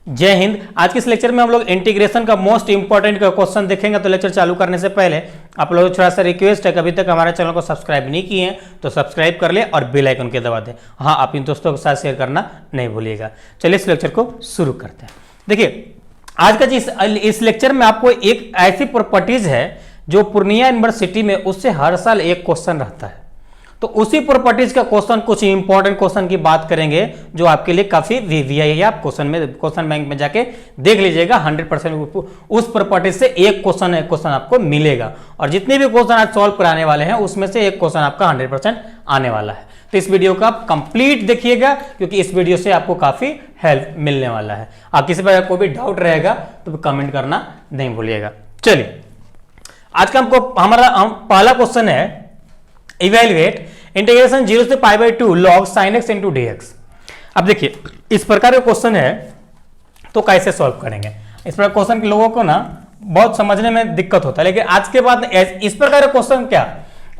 जय हिंद। आज के इस लेक्चर में हम लोग इंटीग्रेशन का मोस्ट इंपॉर्टेंट का क्वेश्चन देखेंगे। तो लेक्चर चालू करने से पहले आप लोगों को थोड़ा सा रिक्वेस्ट है कि अभी तक हमारे चैनल को सब्सक्राइब नहीं किए हैं तो सब्सक्राइब कर ले और बेल आइकन के दबा दें। हाँ, आप इन दोस्तों के साथ शेयर करना नहीं भूलिएगा। चलिए इस लेक्चर को शुरू करते हैं। देखिए, आज का इस लेक्चर में आपको एक ऐसी प्रॉपर्टीज है जो पूर्णिया यूनिवर्सिटी में उससे हर साल एक क्वेश्चन रहता है। तो उसी प्रॉपर्टीज का क्वेश्चन, कुछ इंपॉर्टेंट क्वेश्चन की बात करेंगे जो आपके लिए काफी वीवीआई है। आप क्वेश्चन बैंक में जाके देख लीजिएगा, 100% उस प्रॉपर्टीज से एक क्वेश्चन आपको मिलेगा। और जितने भी क्वेश्चन आज सॉल्व कराने वाले हैं उसमें से एक क्वेश्चन आपका 100% आने वाला है। तो इस वीडियो को आप कंप्लीट देखिएगा क्योंकि इस वीडियो से आपको काफी हेल्प मिलने वाला है। आप किसी पर कोई भी डाउट रहेगा तो कमेंट करना नहीं भूलिएगा। चलिए, आज का हमारा पहला क्वेश्चन है, इवेल्युएट इंटीग्रेशन 0 से pi by 2 log sin x into d x. अब देखिए, इस प्रकार का क्वेश्चन है तो कैसे सॉल्व करेंगे। इस प्रकार क्वेश्चन के लोगों को ना बहुत समझने में दिक्कत होता है, लेकिन आज के बाद इस प्रकार का क्वेश्चन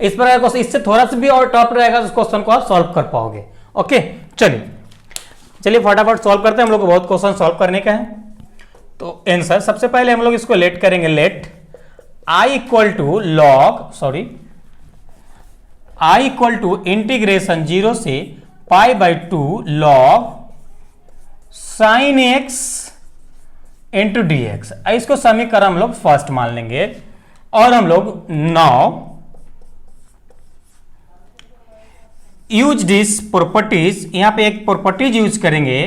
इस प्रकार का क्वेश्चन इससे थोड़ा सा भी और टॉप रहेगा तो उस क्वेश्चन को आप सॉल्व कर पाओगे। ओके, चलिए फटाफट सॉल्व करते हैं। हम लोग को बहुत क्वेश्चन सॉल्व करने का है। तो आंसर सबसे पहले हम लोग इसको लेट करेंगे। Let i equal to integration 0 से pi by 2 log sin x into d x. इसको समीकरण हम लोग फर्स्ट मान लेंगे और हम लोग नाउ यूज दिस प्रॉपर्टीज। यहां पे एक प्रॉपर्टीज यूज करेंगे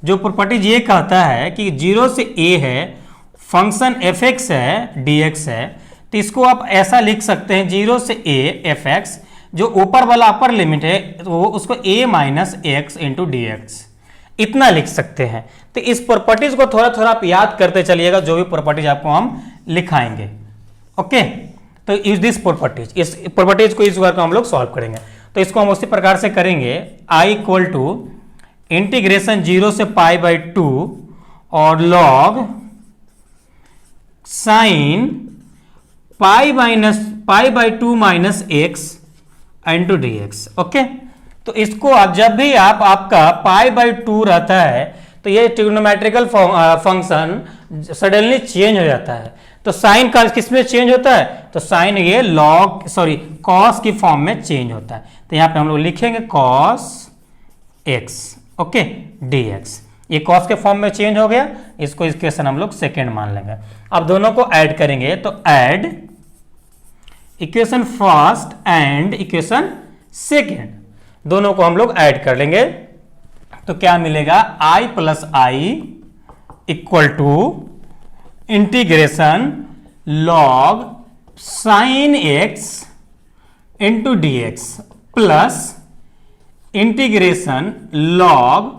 जो प्रॉपर्टीज ये कहता है कि 0 से a है, फंक्शन एफ एक्स है, डी एक्स है। तो इसको आप ऐसा लिख सकते हैं, 0 से a एफ एक्स, जो ऊपर वाला अपर लिमिट है तो उसको a minus x into d x, इतना लिख सकते हैं। तो इस प्रॉपर्टीज को थोड़ा थोड़ा आप याद करते चलिएगा, जो भी प्रॉपर्टीज आपको हम लिखाएंगे। ओके, तो यूज दिस प्रॉपर्टीज, इस प्रॉपर्टीज को इस बार को हम लोग सॉल्व करेंगे। तो इसको हम उसी प्रकार से करेंगे। i इक्वल टू इंटीग्रेशन 0 से पाई बाई 2 और log sign pi by 2 minus x into d x. Okay, तो इसको आप जब भी आपका पाई बाई 2 रहता है तो ये ट्रिग्नोमेट्रिकल फंक्शन सडनली चेंज हो जाता है। तो साइन का किस में चेंज होता है, तो साइन ये कॉस की फॉर्म में चेंज होता है। तो यहां पे हम लोग लिखेंगे cos x, okay, D x. ये कॉस के फॉर्म में चेंज हो गया, इसको इक्वेशन हम लोग सेकेंड मान लेंगे। अब दोनों को ऐड करेंगे तो add equation first and equation second, दोनों को हम लोग ऐड कर लेंगे। तो क्या मिलेगा, i plus i equal to integration log sin x into d x plus integration log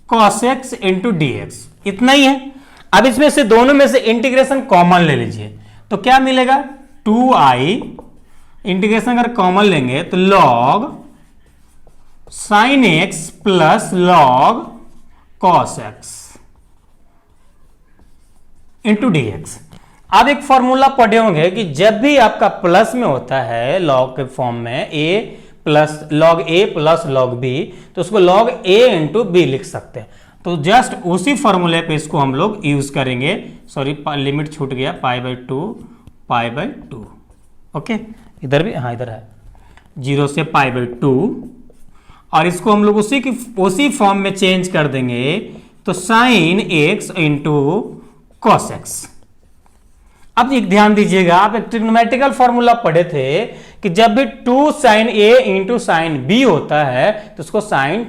cos x into d x. इतना ही है। अब इसमें से दोनों में से इंटीग्रेशन कॉमन ले लीजिए तो क्या मिलेगा, 2i इंटीग्रेशन अगर कॉमन लेंगे तो log sin x plus log cos x into d x. अब एक फॉर्मूला पढ़े होंगे कि जब भी आपका प्लस में होता है लॉग के फॉर्म में a plus log a plus log b, तो उसको log a इंटू बी लिख सकते हैं। तो जस्ट उसी फॉर्मूले पे इसको हम लोग यूज करेंगे। सॉरी, लिमिट छूट गया, पाई बाई 2। ओके, इधर भी, हाँ इधर है, 0 से पाई बाई 2 और इसको हम लोग उसी फॉर्म में चेंज कर देंगे। तो sign x into cos x. अब एक ध्यान दीजिएगा, आप एक ट्रिग्नोमेट्रिकल फॉर्मूला पढ़े थे कि जब भी 2 साइन ए इंटू साइन बी होता है तो उसको साइन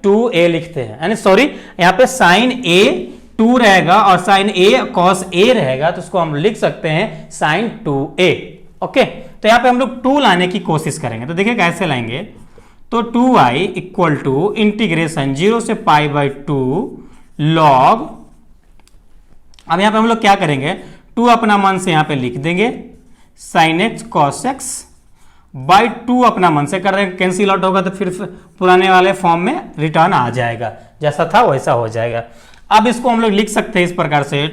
2a लिखते हैं। यानी सॉरी, यहाँ पे साइन ए 2 रहेगा और साइन ए कॉस ए रहेगा, तो उसको हम लिख सकते हैं साइन 2a। ओके, तो यहाँ पे हम लोग 2 लाने की कोशिश करेंगे। तो देखिए कैसे लाएंगे, तो 2i इक्वल टू इंटीग्रेशन 0 से पाई बाई 2 log। अब यहाँ पे हम लोग क्या करेंगे, 2 अपना मन से यहाँ पे लिख देंगे, sine x cos x by 2 अपना मन से कर रहे हैं, कैंसिल आउट होगा तो फिर पुराने वाले फॉर्म में रिटर्न आ जाएगा, जैसा था वैसा हो जाएगा। अब इसको हम लोग लिख सकते हैं इस प्रकार से,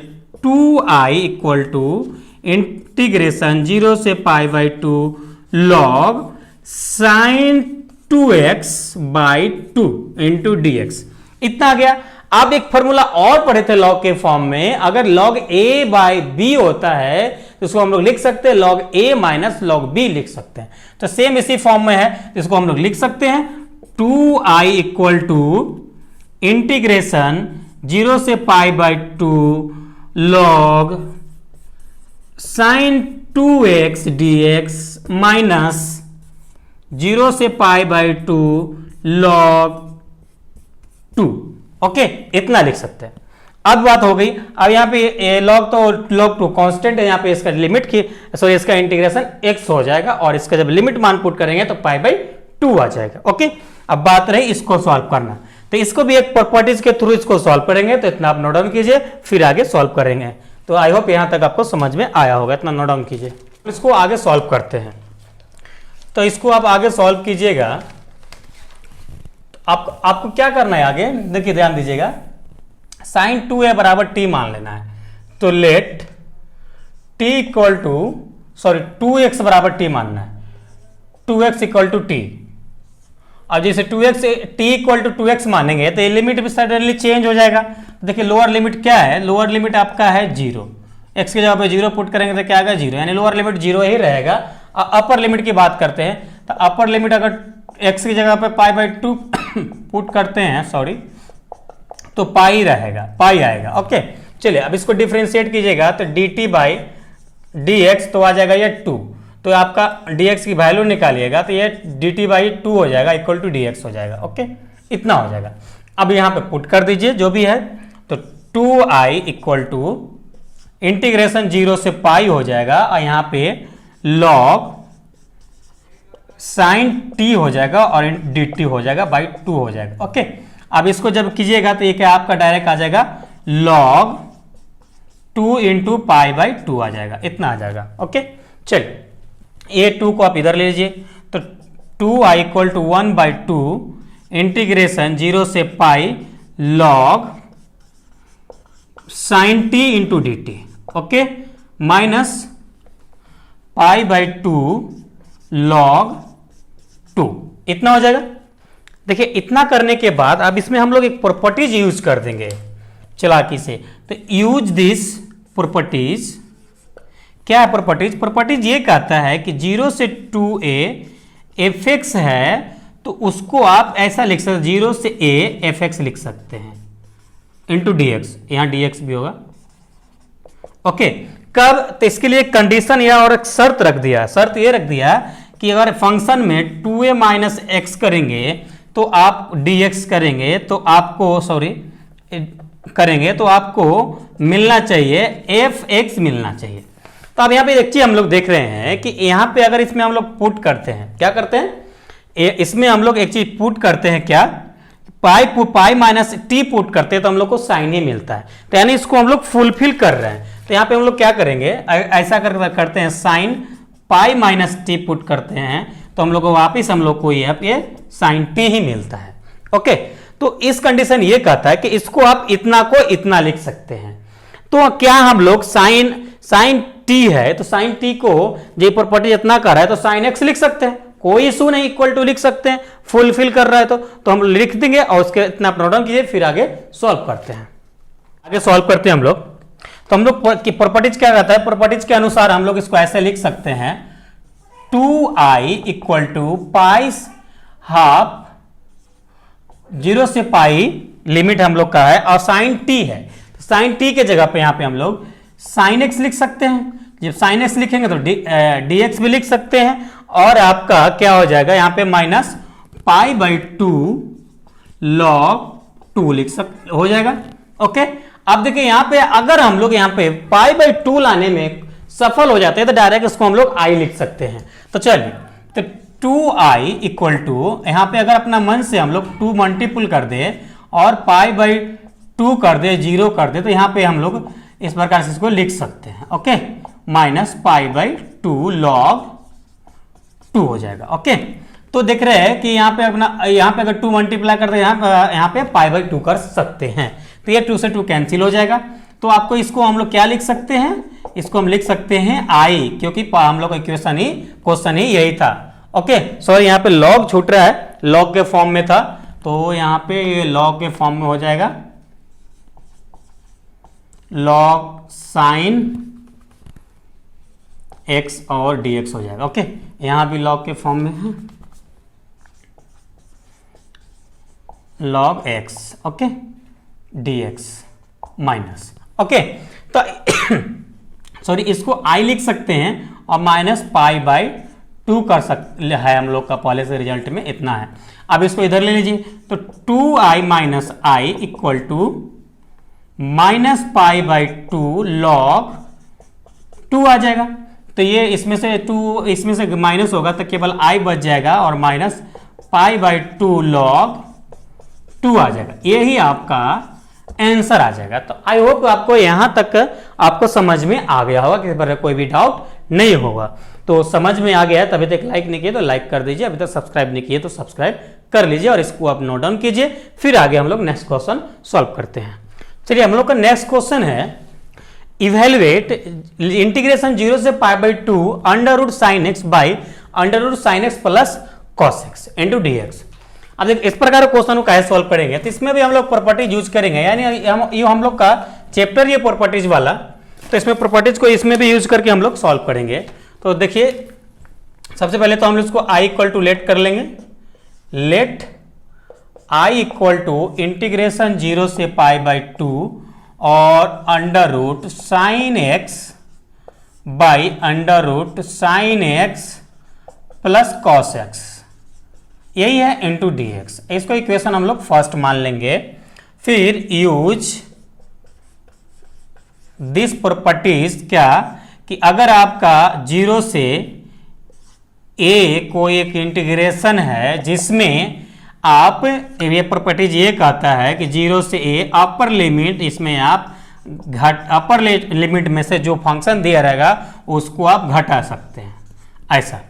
2i इक्वल टू इंटीग्रेशन 0 से pi by 2 log sin 2x by 2 into d x, इतना आ गया। अब एक फॉर्मूला और पढ़े थे लॉग के फॉर्म में, अगर log a बाई बी होता है तो इसको हम लोग लिख सकते हैं log a minus log b लिख सकते हैं। तो सेम इसी फॉर्म में है, तो इसको हम लोग लिख सकते हैं 2i इक्वल टू इंटीग्रेशन 0 से pi by 2 log sin 2x dx minus 0 से पाई बाई 2 log 2। ओके, इतना लिख सकते हैं। अब बात हो गई, अब यहाँ पे log तो log 2 कांस्टेंट है, यहाँ पे इसका लिमिट की सॉरी इसका इंटीग्रेशन x हो जाएगा और इसका जब लिमिट मान पुट करेंगे तो पाई बाई 2 आ जाएगा। ओके, अब बात रही इसको सॉल्व करना, तो इसको भी एक प्रॉपर्टीज के थ्रू इसको सॉल्व करेंगे, तो इतना आप नोट डाउन कीजिए, फिर आगे सॉल्व करेंगे। तो आई होप यहां तक आपको समझ में आया होगा, इतना नोट डाउन कीजिए। इसको आगे सॉल्व करते हैं, तो इसको आप आगे सॉल्व कीजिएगा। आपको क्या करना है आगे, देखिए ध्यान दीजिएगा, साइन 2a बराबर t मान लेना है। तो late t equal to 2x बराबर t मानना है, 2x इक्वल टू t। अब जैसे 2x t equal to 2x मानेंगे तो ये लिमिट भी सडनली चेंज हो जाएगा। देखिए लोअर लिमिट क्या है, लोअर लिमिट आपका है 0, x की जगह पे 0 पुट करेंगे तो क्या आएगा 0, यानी लोअर लिमिट 0 ही रहेगा। अपर लिमिट की बात करते हैं, तो अपर लिमिट अगर x की जगह पे पाई बाई 2 पुट करते हैं तो पाई रहेगा, पाई आएगा। ओके, चलिए अब इसको डिफरेंशिएट कीजिएगा, तो dt बाई dx तो आ जाएगा ये 2, तो आपका dx की वैल्यू निकालिएगा तो ये dt बाई 2 हो जाएगा इक्वल टू dx हो जाएगा। ओके, इतना हो जाएगा। अब यहाँ पे पुट कर दीजिए जो भी है, तो 2i इक्वल टू इंटीग्रेशन 0 से पाई हो जाएगा और यहाँ पे log sin t हो जाएगा और dt हो जाएगा बाई 2 हो जाएगा। ओके, अब इसको जब कीजिएगा तो ये क्या आपका डायरेक्ट आ जाएगा log 2 इंटू पाई बाई 2 आ जाएगा, इतना आ जाएगा। ओके, चलिए ये 2 को आप इधर ले लीजिए, तो 2i equal to 1 by 2 integration 0 से पाई log sin t into D T. Okay, minus pi by 2 log 2, इतना हो जाएगा। देखिए इतना करने के बाद अब इसमें हम लोग एक प्रॉपर्टीज यूज कर देंगे चालाकी से, तो यूज दिस प्रॉपर्टीज। क्या है प्रॉपर्टीज? प्रॉपर्टीज ये कहता है कि 0 से 2a fx है तो उसको आप ऐसा लिख सकते, 0 से a fx लिख सकते हैं इंटू dx, यहां dx भी होगा। ओके, कब? तो इसके लिए कंडीशन या और एक शर्त रख दिया, शर्त ये रख दिया कि अगर फंक्शन में 2a माइनस एक्स करेंगे तो आप dx करेंगे तो आपको करेंगे तो आपको मिलना चाहिए fx मिलना चाहिए। तो अब यहाँ पे एक चीज हम लोग देख रहे हैं कि यहाँ पे अगर इसमें हम लोग पुट करते हैं, क्या करते हैं इसमें हम लोग एक चीज पुट करते हैं, क्या पाई माइनस टी पुट करते हैं तो हम लोग को साइन ही मिलता है, तो यानी इसको हम लोग फुलफिल कर रहे हैं। तो यहाँ पे हम लोग क्या करेंगे, ऐसा करते हैं sine pi minus T put करते हैं तो हम लोग को वापिस हम लोग को ये साइन टी ही मिलता है। ओके, तो इस कंडीशन ये कहता है कि इसको आप इतना को इतना लिख सकते हैं। तो क्या हम लोग साइन टी है तो साइन टी को जो प्रॉपर्टी इतना कर रहा है तो साइन एक्स लिख सकते हैं, कोई इशू नहीं, इक्वल टू लिख सकते हैं, फुलफिल कर रहा है तो हम लिख देंगे और उसके इतना नोट डाउन कीजिए, फिर आगे सॉल्व करते हैं। आगे सॉल्व करते हैं हम लोग, तो हम लोग की प्रॉपर्टीज क्या रहता है, प्रॉपर्टीज के अनुसार हम लोग इसको ऐसे लिख सकते हैं 2i equal to pi half 0 से पाई लिमिट हम लोग का है और साइन टी है, तो साइन टी के जगह पे यहाँ पे हम लोग साइन एक्स लिख सकते हैं। जब साइन एक्स लिखेंगे तो डी एक्स भी लिख सकते हैं और आपका क्या हो जाएगा यहाँ पे माइनस पाई बाई 2 log 2 लिख सकते हो जाएगा। ओके, अब देखिए यहाँ पे अगर हम लोग यहाँ पे पाई बाई 2 लाने में सफल हो जाते हैं तो डायरेक्ट इसको हम लोग i लिख सकते हैं। तो चलिए, तो 2i इक्वल टू यहाँ पे अगर अपना मन से हम लोग 2 मल्टीपल कर दे और पाई बाई 2 कर दे, 0 कर दे, तो यहाँ पे हम लोग इस प्रकार से इसको लिख सकते हैं। Okay, minus pi by 2 log 2 हो जाएगा। ओके, तो देख रहे हैं कि यहाँ पे अगर 2 मल्टीप्लाई करते हैं यहाँ पे पाई बाई 2 कर सकते हैं, तो ये 2 से 2 कैंसिल हो जाएगा। तो आपको इसको हम लोग क्या लिख सकते हैं, इसको हम लिख सकते हैं i, क्योंकि हम लोग का क्वेश्चन ही यही था। ओके, सॉरी यहाँ पे log छूट रहा है, लॉग के फॉर्म में था, तो यहाँ पे ये लॉग के फॉर्म में हो जाएगा, लॉग साइन x और dx हो जाएगा। ओके, यहाँ भी लॉग के फॉर्म में है, log x, okay, dx minus, okay. तो सॉरी, इसको i लिख सकते हैं और माइनस पाई बाई 2 कर सकते है हम लोग का पहले से रिजल्ट में इतना है। अब इसको इधर ले लीजिए, तो 2i minus i equal to minus pi by 2 log 2 आ जाएगा। तो ये इसमें से 2 इसमें से माइनस होगा तो केवल i बच जाएगा और माइनस पाई बाई 2 लॉग 2 आ जाएगा। यही आपका आंसर आ जाएगा। तो आई होप आपको यहां तक आपको समझ में आ गया होगा, किसी पर कोई भी डाउट नहीं होगा। तो समझ में आ गया है, तभी तक लाइक नहीं किए तो लाइक कर दीजिए, अभी तक सब्सक्राइब नहीं किए तो सब्सक्राइब कर लीजिए और इसको आप नोट डाउन कीजिए। फिर आगे हम लोग नेक्स्ट क्वेश्चन सॉल्व करते हैं। चलिए, हम लोग का नेक्स्ट क्वेश्चन है, इवेल्युएट इंटीग्रेशन 0 से pi by 2 under root sign x by under root sign x plus cos x into d x. अब देख, इस प्रकार के क्वेश्चन को कैसे सॉल्व करेंगे, तो इसमें भी हम लोग प्रॉपर्टीज यूज करेंगे, यानी हम लोग का चैप्टर ये प्रॉपर्टीज वाला, तो इसमें प्रॉपर्टीज को इसमें भी यूज करके हम लोग सॉल्व करेंगे। तो देखिए, सबसे पहले तो हम लोग इसको i इक्वल टू लेट कर लेंगे, let i equal to integration 0 से पाई बाई 2 और under root sign x by under root sign x plus cos x, यही है इंटू डी एक्स। इसको इक्वेशन हम लोग फर्स्ट मान लेंगे। फिर यूज दिस प्रॉपर्टीज, क्या कि अगर आपका 0 से a कोई एक इंटीग्रेशन है जिसमें आप, ये प्रॉपर्टीज ये कहता है कि 0 से a अपर लिमिट, इसमें आप अपर लिमिट में से जो फंक्शन दिया रहेगा उसको आप घटा सकते हैं, ऐसा।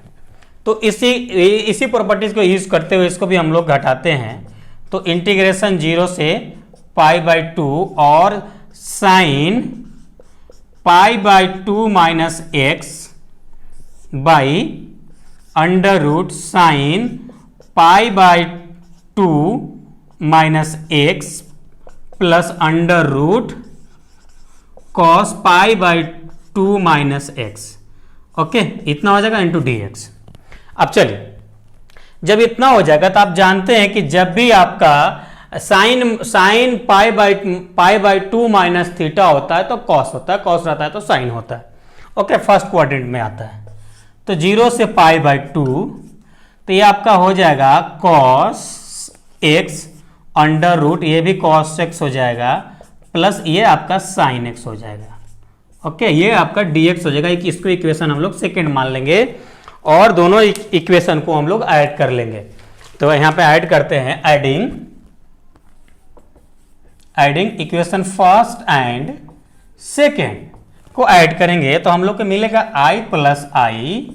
तो इसी प्रॉपर्टीज को यूज करते हुए इसको भी हम लोग घटाते हैं। तो इंटीग्रेशन 0 से पाई बाई 2 और sin pi by 2 minus x by under root sin pi by 2 minus x plus under root cos pi by 2 minus x, okay, इतना हो जाएगा इंटू डी एक्स। अब चलिए, जब इतना हो जाएगा तो आप जानते हैं कि जब भी आपका sign pi by 2 minus theta होता है तो कॉस होता है, कॉस रहता है तो साइन होता है, ओके, फर्स्ट क्वाड्रेंट में आता है। तो 0 से पाई बाई 2, तो ये आपका हो जाएगा कॉस एक्स अंडर रूट, ये भी कॉस एक्स हो जाएगा, प्लस ये आपका साइन एक्स हो जाएगा, ओके, ये आपका dx हो जाएगा। इसको इक्वेशन हम लोग सेकेंड मान लेंगे और दोनों इक्वेशन को हम लोग ऐड कर लेंगे। तो यहां पे ऐड करते हैं, adding equation first and second को ऐड करेंगे तो हम लोग को मिलेगा i प्लस आई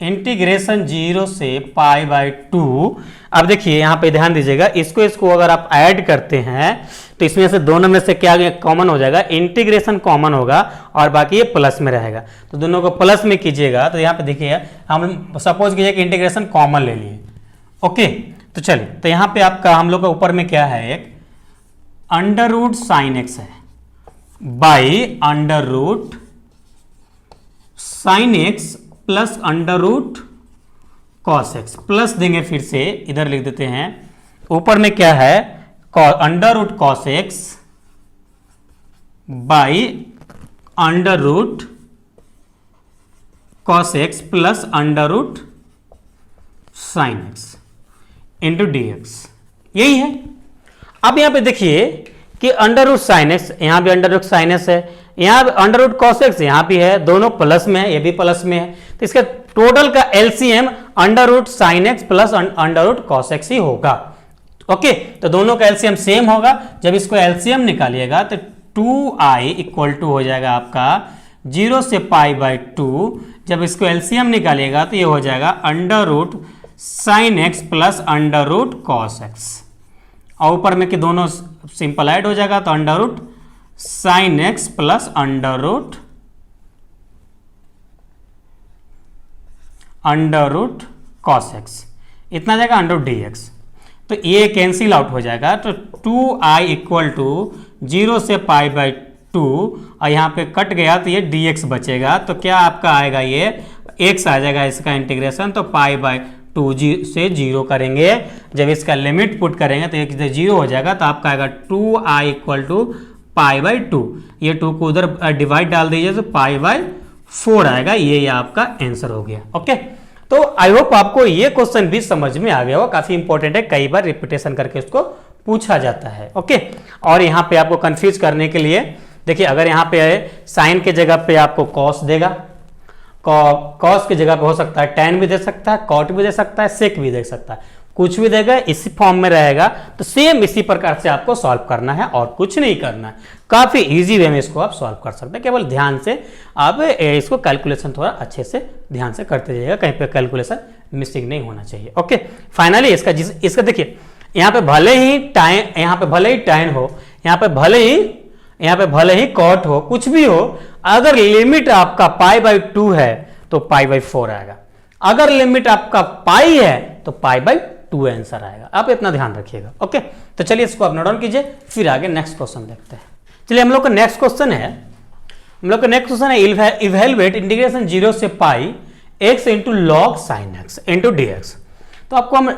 इंटीग्रेशन 0 से पाई बाई 2। अब देखिए यहां पे ध्यान दीजिएगा, इसको अगर आप ऐड करते हैं तो इसमें से दोनों में से क्या कॉमन हो जाएगा, इंटीग्रेशन कॉमन होगा और बाकी ये प्लस में रहेगा। तो दोनों को प्लस में कीजिएगा तो यहाँ पे देखिए, हम सपोज कीजिए कि इंटीग्रेशन कॉमन ले लिए, ओके। तो चलिए, तो यहाँ पे आपका हम लोग का ऊपर में क्या है, एक अंडर रूट साइन एक्स है by under root sign x plus under root cos x, plus देंगे, फिर से इधर लिख देते हैं, ऊपर में क्या है, under root cos x by under root cos x plus under root sign x into d x, यही है। अब यहां पे देखिए कि अंडर रूट साइन एक्स, यहां भी अंडर रूट साइन एक्स है, यहां अंडर रूट कॉस एक्स यहां भी है, दोनों प्लस में है, ये भी प्लस में है। तो इसका टोटल का LCM under root sign x plus under root cos x ही होगा, ओके। तो दोनों का एलसीएम सेम होगा। जब इसको एलसीएम निकालिएगा तो 2i इक्वल टू हो जाएगा आपका 0 से पाई बाई 2। जब इसको एलसीएम निकालिएगा तो ये हो जाएगा under root sign x plus under root cos x, और ऊपर में कि दोनों सिंपल ऐड हो जाएगा तो under root sign x plus under root cos x, इतना आ जाएगा अंडर डी एक्स। तो ये कैंसिल आउट हो जाएगा, तो 2i इक्वल टू 0 से पाई बाई 2, और यहाँ पे कट गया तो ये dx बचेगा। तो क्या आपका आएगा, ये x आ जाएगा इसका इंटीग्रेशन, तो पाई बाई 2 से 0 करेंगे। जब इसका लिमिट पुट करेंगे तो ये 0 हो जाएगा, तो आपका आएगा 2i equal to pi by 2। ये 2 को उधर डिवाइड डाल दीजिए तो पाई बाई 4 आएगा। ये आपका आंसर हो गया। ओके, तो आई होप आपको ये क्वेश्चन भी समझ में आ गया हो, काफी इंपॉर्टेंट है, कई बार रिपीटेशन करके उसको पूछा जाता है। ओके, और यहाँ पे आपको कंफ्यूज करने के लिए देखिए, अगर यहाँ पे साइन के जगह पे आपको कॉस देगा, कॉस की जगह पे हो सकता है tan भी दे सकता है, कॉट भी दे सकता है, सेक भी दे सकता है, कुछ भी देगा, इसी फॉर्म में रहेगा। तो सेम इसी प्रकार से आपको सॉल्व करना है और कुछ नहीं करना है। काफी इजी वे में इसको आप सॉल्व कर सकते हैं, केवल ध्यान से आप इसको कैलकुलेशन थोड़ा अच्छे से ध्यान से करते जाइएगा, कहीं पे कैलकुलेशन मिस्टेक नहीं होना चाहिए। ओके, फाइनली इसका देखिए, यहाँ पे भले ही टाइन हो, यहाँ पे भले ही कॉट हो, कुछ भी हो, अगर लिमिट आपका पाई बाई 2 है तो पाई बाई 4 आएगा, अगर लिमिट आपका पाई है तो पाई बाई 2 आंसर आएगा। आप इतना ध्यान रखिएगा। ओके, तो चलिए इसको आप नोट डाउन कीजिए, फिर आगे नेक्स्ट क्वेश्चन देखते हैं। चलिए हम लोग का नेक्स्ट क्वेश्चन है इवेलुएट इंटीग्रेशन 0 से पाई x into log sine x into d x. तो आपको हम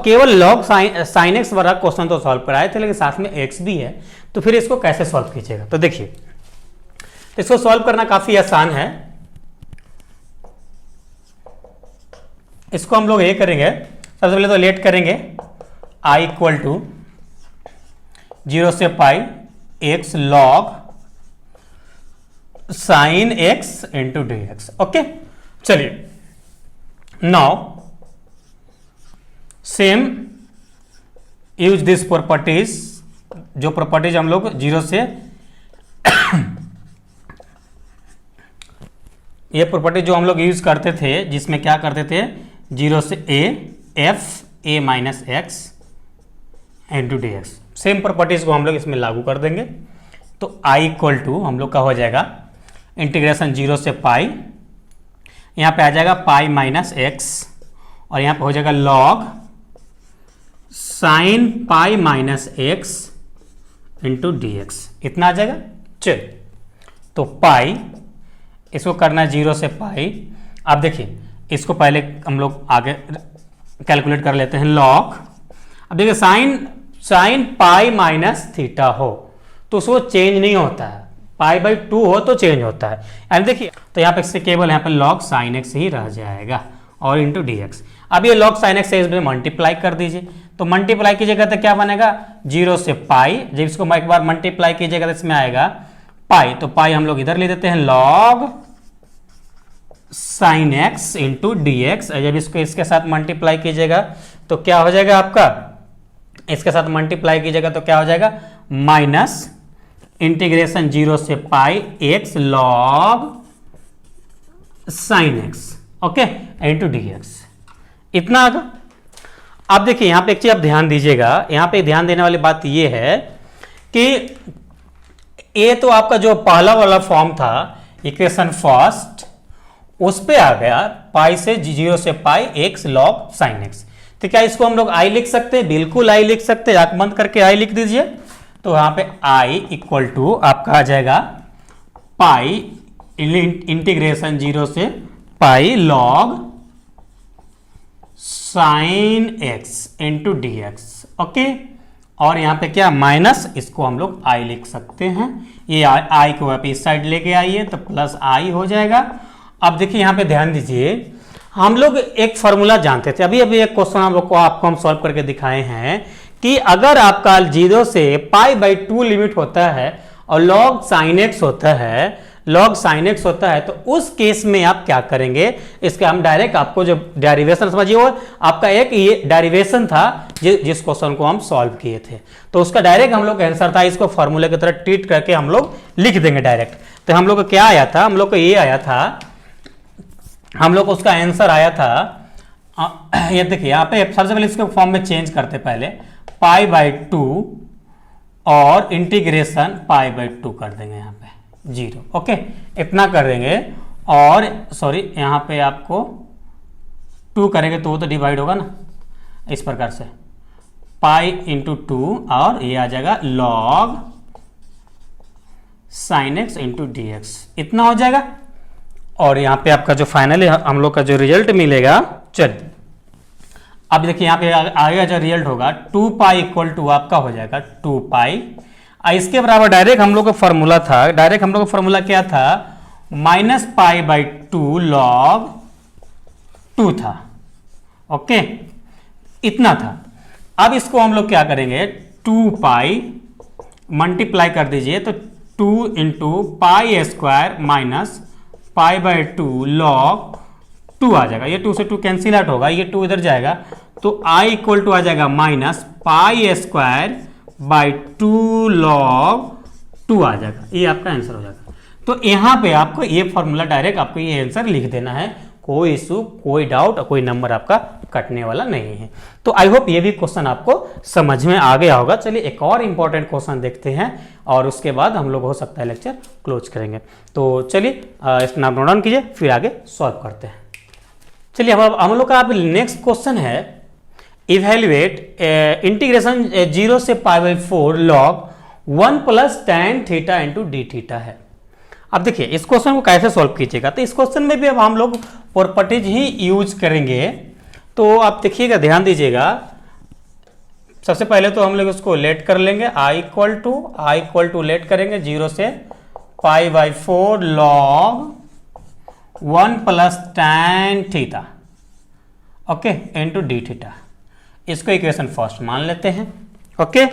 केवल लॉग साइन एक्स वाला क्वेश्चन तो सॉल्व कराए थे, लेकिन साथ में x भी है, तो फिर इसको कैसे सॉल्व कीजिएगा। तो देखिए, इसको सॉल्व करना काफी आसान है। इसको हम लोग ये करेंगे, सबसे पहले तो लेट करेंगे i इक्वल टू 0 से पाई x log sine x into d x. Okay, चलिए now same use this properties, जो प्रॉपर्टीज हम लोग 0 से ये प्रॉपर्टी जो हम लोग यूज करते थे, जिसमें क्या करते थे, 0 से a minus x into d x, same properties को हम लोग इसमें लागू कर देंगे। तो i इक्वल टू हम लोग का हो जाएगा इंटीग्रेशन 0 से पाई, यहाँ पे आ जाएगा पाई माइनस एक्स, और यहाँ पे हो जाएगा log sine pi minus x into d x, इतना आ जाएगा। चल, तो पाई, इसको करना है 0 से पाई। अब देखिए, इसको पहले हम लोग आगे कैलकुलेट कर लेते हैं, लॉग। अब देखिए, साइन पाई माइनस थीटा हो तो उसको चेंज नहीं होता है, पाई बाई 2 हो तो चेंज होता है। एंड देखिए, तो यहाँ पे केवल यहाँ पे लॉग साइन एक्स ही रह जाएगा और इंटू डी एक्स। अब ये लॉग साइन एक्स इसमें मल्टीप्लाई कर दीजिए, तो मल्टीप्लाई कीजिएगा तो क्या बनेगा, 0 से पाई। जब इसको एक बार मल्टीप्लाई कीजिएगा तो इसमें आएगा पाई, तो पाई हम लोग इधर ले देते हैं, log sine x into d x. जब इसको इसके साथ मल्टीप्लाई कीजिएगा तो क्या हो जाएगा आपका, इसके साथ मल्टीप्लाई कीजिएगा तो क्या हो जाएगा, माइनस इंटीग्रेशन 0 से पाई x log sine x, okay, into d x, इतना आगा। अब देखिए, यहां पे एक चीज आप ध्यान दीजिएगा, यहां पे ध्यान देने वाली बात यह है कि ये तो आपका जो पहला वाला फॉर्म था इक्वेशन फर्स्ट, उस पे आ गया पाई से 0 से पाई एक्स लॉग साइन एक्स। तो क्या इसको हम लोग आई लिख सकते हैं, बिल्कुल आई लिख सकते हैं, आंख बंद करके आई लिख दीजिए। तो यहां पे आई इक्वल टू आपका आ जाएगा पाई इंटीग्रेशन 0 से pi log sine x into d x, okay. और यहां पे क्या माइनस, इसको हम लोग आई लिख सकते हैं, ये आई को आप इस साइड लेके आइए तो प्लस आई हो जाएगा। अब देखिए, यहां पे ध्यान दीजिए, हम लोग एक फॉर्मूला जानते थे, अभी एक क्वेश्चन हम लोग को आपको हम सॉल्व करके दिखाए हैं कि अगर आपका 0 से पाई बाई 2 लिमिट होता है और लॉग साइन एक्स होता है, तो उस केस में आप क्या करेंगे, इसका हम डायरेक्ट आपको जो डेरिवेशन समझिए, वो आपका एक ये डेरिवेशन था जिस क्वेश्चन को हम सॉल्व किए थे, तो उसका डायरेक्ट हम लोग आंसर था, इसको फॉर्मूले की तरह ट्रीट करके हम लोग लिख देंगे डायरेक्ट। तो हम लोग को क्या आया था, हम लोग को ये आया था, हम लोग को उसका आंसर आया था, ये देखिए यहाँ पे सबसे पहले इसको फॉर्म में चेंज करते, पहले पाई बाई 2 और इंटीग्रेशन पाई बाई 2 कर देंगे, यहाँ पे 0, ओके, इतना कर देंगे। और सॉरी, यहाँ पे आपको 2 करेंगे तो वो तो डिवाइड होगा ना, इस प्रकार से पाई इंटू 2 और ये आ जाएगा log sine x into d x, इतना हो जाएगा। और यहाँ पे आपका जो फाइनली हम लोग का जो रिजल्ट मिलेगा, चलिए अब देखिए यहाँ पे आगे जो रिजल्ट होगा 2 पाई इक्वल टू आपका हो जाएगा 2 पाई, इसके बराबर डायरेक्ट हम लोग का फॉर्मूला था, डायरेक्ट हम लोग का फॉर्मूला क्या था, माइनस पाई बाई 2 लॉग 2 था, ओके इतना था। अब इसको हम लोग क्या करेंगे, 2 पाई मल्टीप्लाई कर दीजिए तो 2 into pi square minus pi by 2 log 2 आ जाएगा, ये 2 से 2 कैंसिल आउट होगा, ये 2 इधर जाएगा तो आई इक्वल टू आ जाएगा minus pi square by 2 log 2 आ जाएगा, ये आपका आंसर हो जाएगा। तो यहाँ पे आपको ये फॉर्मूला डायरेक्ट आपको ये आंसर लिख देना है, कोई इशू कोई डाउट कोई नंबर आपका कटने वाला नहीं है। तो आई होप ये भी क्वेश्चन आपको समझ में आ गया होगा। चलिए एक और इंपॉर्टेंट क्वेश्चन देखते हैं और उसके बाद हम लोग हो सकता है लेक्चर क्लोज करेंगे। तो चलिए इसका नाम नोट डाउन कीजिए, फिर आगे सॉल्व करते हैं। चलिए हम लोग का नेक्स्ट क्वेश्चन है, इवेल्युएट इंटीग्रेशन 0 से pi by 4 log 1 plus tan theta into d theta है। अब देखिए इस क्वेश्चन को कैसे सॉल्व कीजिएगा, तो इस क्वेश्चन में भी अब हम लोग प्रॉपर्टीज ही यूज करेंगे। तो आप देखिएगा, ध्यान दीजिएगा, सबसे पहले तो हम लोग उसको लेट कर लेंगे, आई इक्वल टू लेट करेंगे 0 से pi by 4 log 1 plus tan theta okay into d theta, इसको इक्वेशन फर्स्ट मान लेते हैं। ओके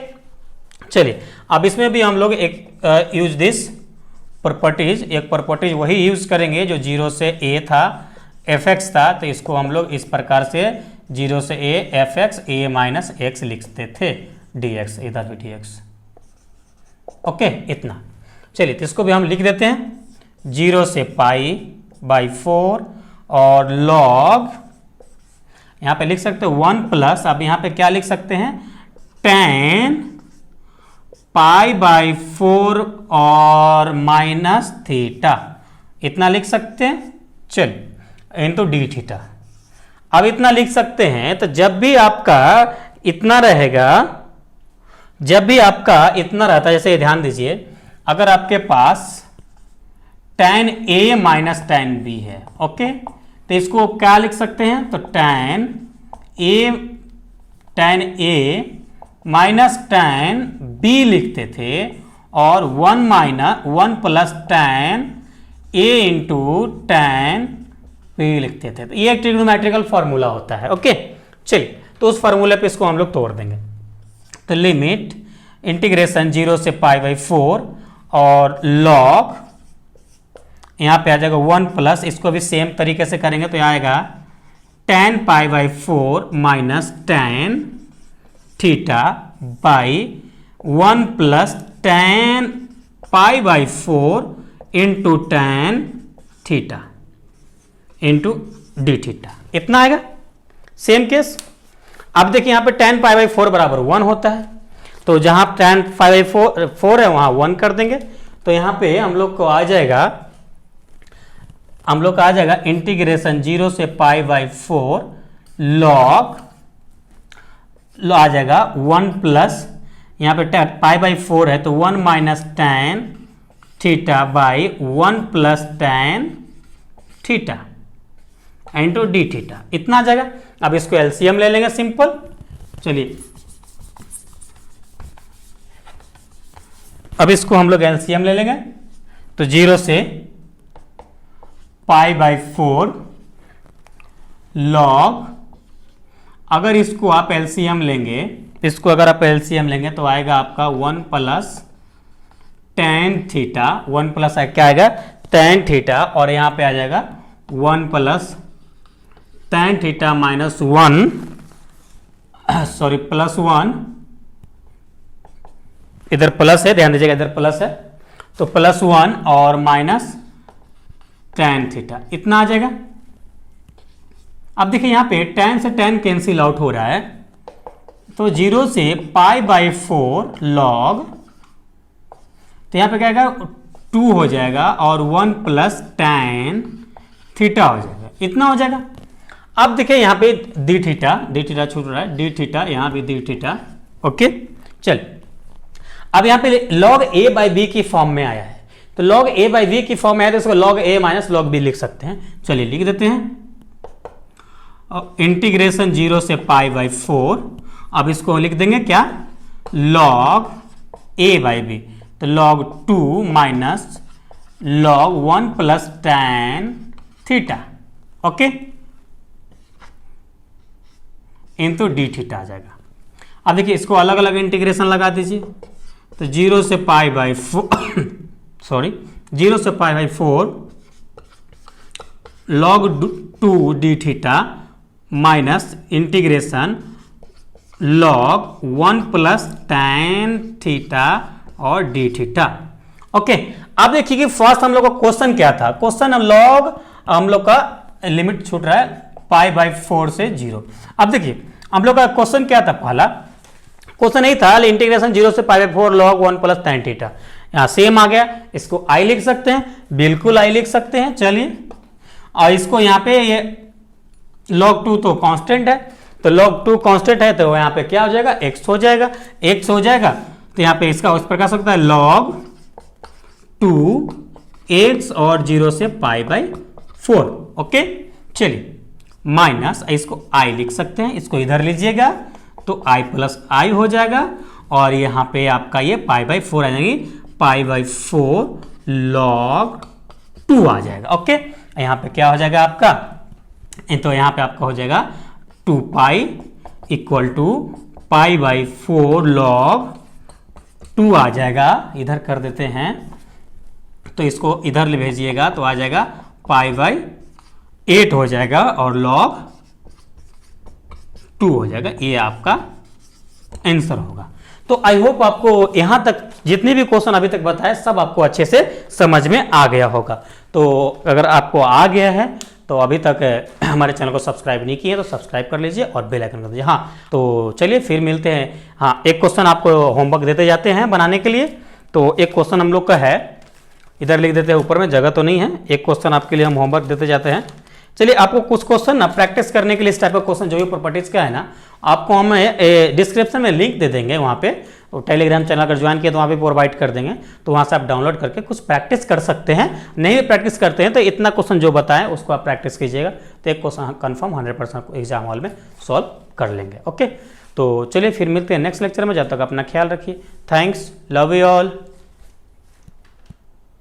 चलिए अब इसमें भी हम लोग एक यूज दिस प्रॉपर्टीज, एक प्रॉपर्टीज वही यूज करेंगे जो 0 से a था, fx था, तो इसको हम लोग इस प्रकार से 0 से a fx a minus x लिखते थे dx, इधर भी dx, ओके इतना। चलिए तो इसको भी हम लिख देते हैं 0 से पाई बाई 4 और लॉग, यहाँ पे लिख सकते हो 1 प्लस, अब यहाँ पे क्या लिख सकते हैं, tan पाई बाई 4 और माइनस थीटा, इतना लिख सकते हैं। चलिए इंटू डी थीटा, अब इतना लिख सकते हैं। तो जब भी आपका इतना रहेगा, जब भी आपका इतना रहता है, जैसे ध्यान दीजिए, अगर आपके पास tan a minus tan b है, ओके, तो इसको क्या लिख सकते हैं, तो tan a minus tan b लिखते थे और 1 plus tan a into tan b लिखते थे। तो ये एक ट्रिग्नोमेट्रिकल फॉर्मूला होता है, ओके। चलिए तो उस फॉर्मूले पे इसको हम लोग तोड़ देंगे। तो लिमिट इंटीग्रेशन 0 से पाई बाई 4 और लॉग, यहाँ पे आ जाएगा 1 प्लस, इसको भी सेम तरीके से करेंगे तो आएगा tan pi by 4 minus tan theta by 1 plus tan pi by 4 into tan theta into d theta, इतना आएगा। सेम केस, अब देखिए यहाँ पे tan पाई बाई 4 बराबर 1 होता है, तो जहां tan पाई बाई 4 है वहां 1 कर देंगे। तो यहाँ पे हम लोग को आ जाएगा, इंटीग्रेशन 0 से पाई बाई 4 लॉग आ जाएगा 1 प्लस, यहाँ पे पाई बाई 4 है तो 1 minus tan theta by 1 plus tan theta into d theta, इतना आ जाएगा। अब इसको एलसीएम ले लेंगे सिंपल। चलिए अब इसको हम लोग एलसीएम ले लेंगे, तो 0 से पाई बाई 4 लॉग, अगर इसको आप एलसीएम लेंगे, इसको अगर आप एलसीएम लेंगे तो आएगा आपका 1 प्लस tan थीटा, 1 प्लस क्या आएगा tan थीटा, और यहाँ पे आ जाएगा 1 plus tan theta minus 1, sorry plus 1, इधर प्लस है, ध्यान दीजिएगा इधर प्लस है, तो प्लस 1 और माइनस tan थीटा, इतना आ जाएगा। अब देखिए यहाँ पे tan से tan कैंसिल आउट हो रहा है, तो 0 से पाई बाई 4 लॉग, तो यहाँ पे क्या आएगा 2 हो जाएगा और 1 प्लस tan थीटा हो जाएगा, इतना हो जाएगा। अब देखिए यहाँ पे डी थीटा छूट रहा है, डी थीटा, यहाँ भी डी थीटा। ओके, चल अब यहाँ पे log a बाई बी की फॉर्म में आया है, तो log a बाई बी की फॉर्म में आया तो इसको log a minus log b लिख सकते हैं। चलिए लिख देते हैं, और इंटीग्रेशन 0 से पाई बाई 4, अब इसको लिख देंगे क्या, log a बाई बी, तो log 2 minus log 1 plus tan theta, okay, into d theta आ जाएगा। अब देखिए इसको अलग अलग इंटीग्रेशन लगा दीजिए, तो 0 से पाई बाई 4 सॉरी 0 से pi by 4 log 2 D theta minus integration log 1 plus tan theta और डी थीटा। ओके, अब देखिए कि फर्स्ट हम लोग का क्वेश्चन क्या था, क्वेश्चन log हम लोग का लिमिट छूट रहा है पाई बाई 4 से 0। अब देखिए हम लोग का क्वेश्चन क्या था, पहला क्वेश्चन यही था इंटीग्रेशन 0 से pi by 4 log 1 plus tan theta, यहाँ सेम आ गया, इसको आई लिख सकते हैं, बिल्कुल आई लिख सकते हैं। चलिए, और इसको यहाँ पे ये log 2 तो कांस्टेंट है, तो log 2 कांस्टेंट है तो यहाँ पे क्या हो जाएगा, x हो जाएगा, x हो जाएगा, तो यहाँ पे इसका उस पर कह सकता है log 2x और 0 से पाई बाई 4। ओके, चलिए माइनस इसको i लिख सकते हैं, इसको इधर लीजिएगा तो i प्लस i हो जाएगा, और यहाँ पे आपका ये पाई बाई 4 आ जाएगी, पाई बाई 4 log 2 आ जाएगा। ओके, यहाँ पे क्या हो जाएगा आपका, तो यहाँ पे आपका हो जाएगा 2 pi equal to pi by 4 log 2 आ जाएगा, इधर कर देते हैं तो इसको इधर ले भेजिएगा तो आ जाएगा पाई बाई 8 हो जाएगा और log 2 हो जाएगा, ये आपका आंसर होगा। तो आई होप आपको यहां तक जितने भी क्वेश्चन अभी तक बताए सब आपको अच्छे से समझ में आ गया होगा। तो अगर आपको आ गया है तो अभी तक हमारे चैनल को सब्सक्राइब नहीं किए तो सब्सक्राइब कर लीजिए और बेल आइकन कर दीजिए। हाँ, तो चलिए फिर मिलते हैं। हाँ, एक क्वेश्चन आपको होमवर्क देते जाते हैं बनाने के लिए। तो एक क्वेश्चन हम लोग का है, इधर लिख देते हैं, ऊपर में जगह तो नहीं है, एक क्वेश्चन आपके लिए हम होमवर्क देते जाते हैं। चलिए, आपको कुछ क्वेश्चन ना प्रैक्टिस करने के लिए इस टाइप का क्वेश्चन जो भी प्रॉपर्टीज का है ना, आपको हम डिस्क्रिप्शन में लिंक दे देंगे, वहाँ पे टेलीग्राम चैनल अगर ज्वाइन किया तो वहाँ पे प्रोवाइड कर देंगे, तो वहाँ से आप डाउनलोड करके कुछ प्रैक्टिस कर सकते हैं। नहीं प्रैक्टिस करते हैं तो इतना क्वेश्चन जो बताएं उसको आप प्रैक्टिस कीजिएगा, तो एक क्वेश्चन कन्फर्म 100% एग्जाम हॉल में सॉल्व कर लेंगे। ओके, तो चलिए फिर मिलते हैं नेक्स्ट लेक्चर में, जब तक अपना ख्याल रखिए। Thanks, love you all.